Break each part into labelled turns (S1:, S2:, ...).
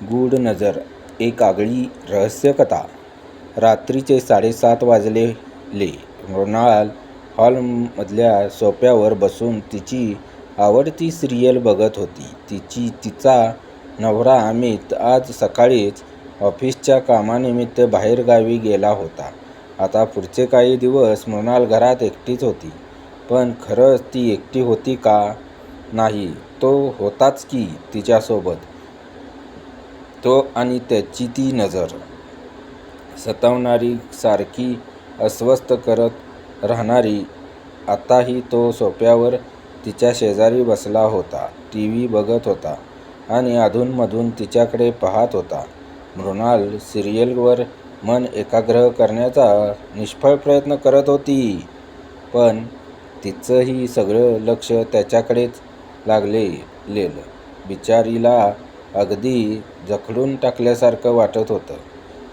S1: गूढ नजर एक आगळी रहस्यकथा. रात्रीचे 7:30 वाजलेले. मृणाल हॉलमधल्या सोफ्यावर बसून तिची आवडती सिरियल बघत होती. तिचा नवरा अमित आज सकाळीच ऑफिसच्या कामानिमित्त बाहेरगावी गेला होता. आता पुढचे काही दिवस मृणाल घरात एकटीच होती. पण खरंच ती एकटी होती का? नाही, तो होताच की तिच्यासोबत. तो आणि त्याची ती नजर. सतावणारी, सारखी अस्वस्थ करत राहणारी. आताही तो सोफ्यावर तिच्या शेजारी बसला होता. टीव्ही बघत होता आणि अधूनमधून तिच्याकडे पाहत होता. मृणाल सिरियलवर मन एकाग्र करण्याचा निष्फळ प्रयत्न करत होती. पण तिचंही सगळं लक्ष त्याच्याकडेच लागलेलं. बिचारीला अगदी जखडून टाकल्यासारखं वाटत होतं.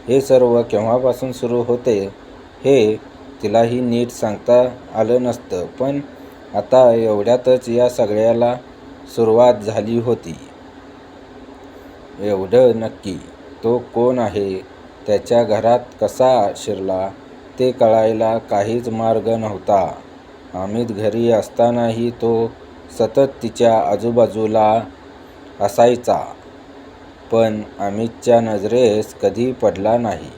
S1: हे सर्व केव्हापासून सुरू होते हे तिलाही नीट सांगता आलं नसतं. पण आता एवढ्यातच या सगळ्याला सुरुवात झाली होती. एवढं नक्की, तो कोण आहे, त्याच्या घरात कसा शिरला ते कळायला काहीच मार्ग नव्हता. अमित घरी असतानाही तो सतत तिच्या आजूबाजूला असायचा. पण अमितच्या नजरेस कधी पडला नाही.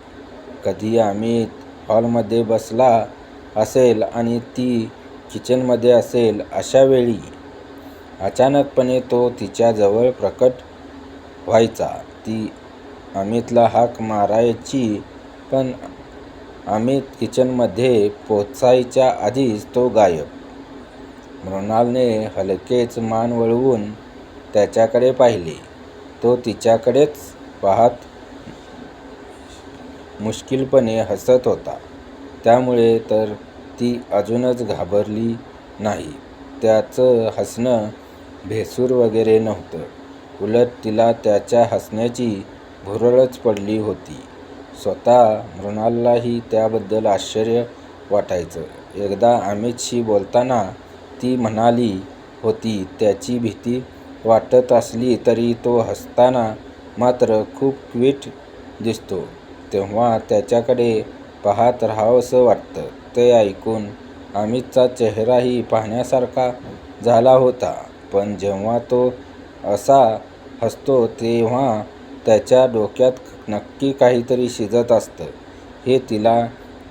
S1: कधी अमित हॉलमध्ये बसला असेल आणि ती किचनमध्ये असेल, अशा वेळी अचानकपणे तो तिच्या जवळ प्रकट व्हायचा. ती अमितला हाक मारायची, पण अमित किचनमध्ये पोचायच्या आधीच तो गायब. मृणालने हलकेच मान वळवून त्याच्याकडे पाहिले. तो तिच्याकडेच पाहत मुश्किलपणे हसत होता. त्यामुळे तर ती अजूनच घाबरली नाही. त्याचं हसणं भेसूर वगैरे नव्हतं. उलट तिला त्याच्या हसण्याची भुरळच पडली होती. स्वतः मृणाललाही त्याबद्दल आश्चर्य वाटायचं. एकदा अमितशी बोलताना ती म्हणाली होती, त्याची भीती वाटत असली तरी तो हसताना मात्र खूप क्यूट दिसतो, तेव्हा त्याच्याकडे पाहत राहावंसं वाटतं. ते ऐकून अमितचा चेहराही पाहण्यासारखा झाला होता. पण जेव्हा तो असा हसतो तेव्हा त्याच्या डोक्यात नक्की काहीतरी शिजत असतं, हे तिला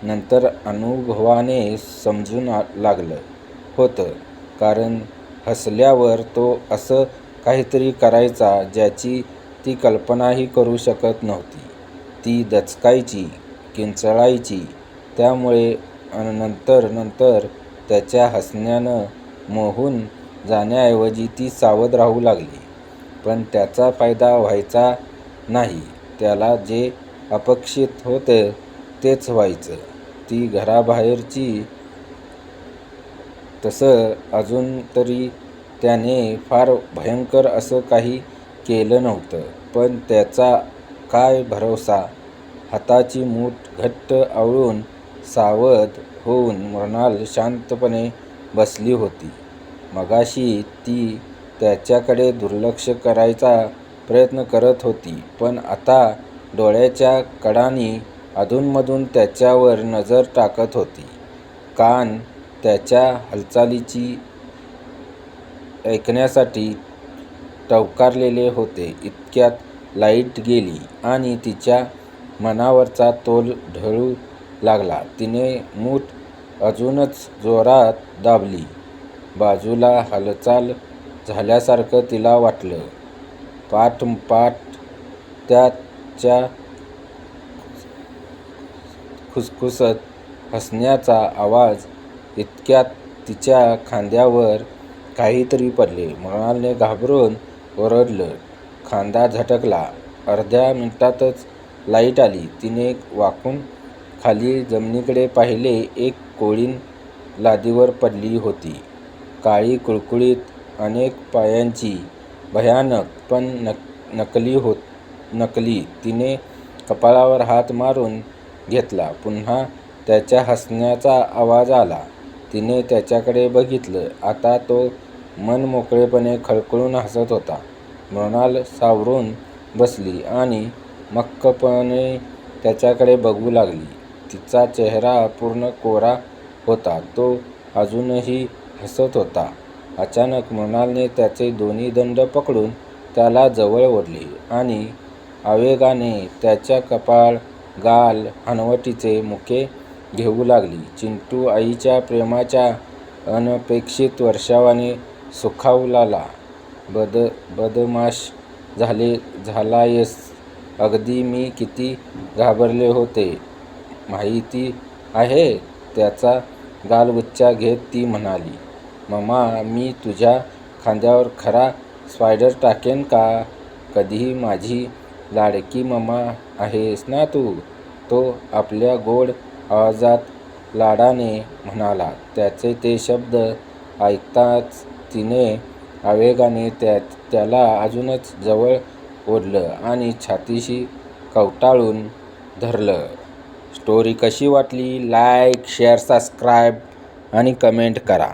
S1: नंतर अनुभवाने समजून लागलं होतं. कारण हसल्यावर तो असं काहीतरी करायचा ज्याची ती कल्पनाही करू शकत नव्हती. ती दचकायची, किंचाळायची. त्यामुळे नंतर त्याच्या हसण्यानं मोहून जाण्याऐवजी ती सावध राहू लागली. पण त्याचा फायदा व्हायचा नाही. त्याला जे अपेक्षित होतं तेच व्हायचं. ती घराबाहेरची. तसं अजून तरी त्याने फार भयंकर असं काही केलं नव्हतं. पण त्याचा काय भरवसा. हाताची मूठ घट्ट आवळून सावध होऊन मृणाल शांतपणे बसली होती. मगाशी ती त्याच्याकडे दुर्लक्ष करायचा प्रयत्न करत होती. पण आता डोळ्याच्या कडांनी अधूनमधून त्याच्यावर नजर टाकत होती. कान त्याच्या हालचाली ऐकण्यासाठी टवकारलेले होते. इतक्यात लाईट गेली आणि तिच्या मनावरचा तोल ढळू लागला. तिने मूठ अजूनच जोरात दाबली. बाजूला हालचाल झाल्यासारखं तिला वाटलं. पाठोपाठ त्याच्या खुसखुसत हसण्याचा आवाज. इतक्यात तिच्या खांद्यावर काहीतरी पडले. मृणालने घाबरून ओरडलं. खांदा झटकला. अर्ध्या मिनिटातच लाईट आली. तिने वाकून खाली जमिनीकडे पाहिले. एक कोळीण लादीवर पडली होती. काळी कुळकुळीत, अनेक पायांची. भयानक पण नकली. तिने कपाळावर हात मारून घेतला. पुन्हा त्याच्या हसण्याचा आवाज आला. तिने त्याच्याकडे बघितलं. आता तो मनमोकळेपणे खळखळून हसत होता. मृणाल सावरून बसली आणि मक्कमपणे त्याच्याकडे बघू लागली. तिचा चेहरा पूर्ण कोरा होता. तो अजूनही हसत होता. अचानक मृणालने त्याचे दोन्ही दंड पकडून त्याला जवळ ओढले आणि आवेगाने त्याच्या कपाळ, गाल, हनवटीचे मुके घेऊ लागली. चिंटू आईच्या प्रेमाच्या अनपेक्षित वर्षावाने सुखावला. बदमाश झालायस. अगदी मी किती घाबरले होते माहिती आहे? त्याचा गालबुच्चा घेत ती म्हणाली. मम्मा, मी तुझ्या खांद्यावर खरा स्पायडर टाकेन का? कधीही माझी लाडकी मम्मा आहेस ना तू? तो आपल्या गोड आवाजात लाडाने म्हणाला. त्याचे ते शब्द ऐकताच तिने आवेगाने त्याला अजूनच जवळ ओढलं आणि छातीशी कवटाळून धरलं. स्टोरी कशी वाटली? लाईक, शेअर, सबस्क्राईब आणि कमेंट करा.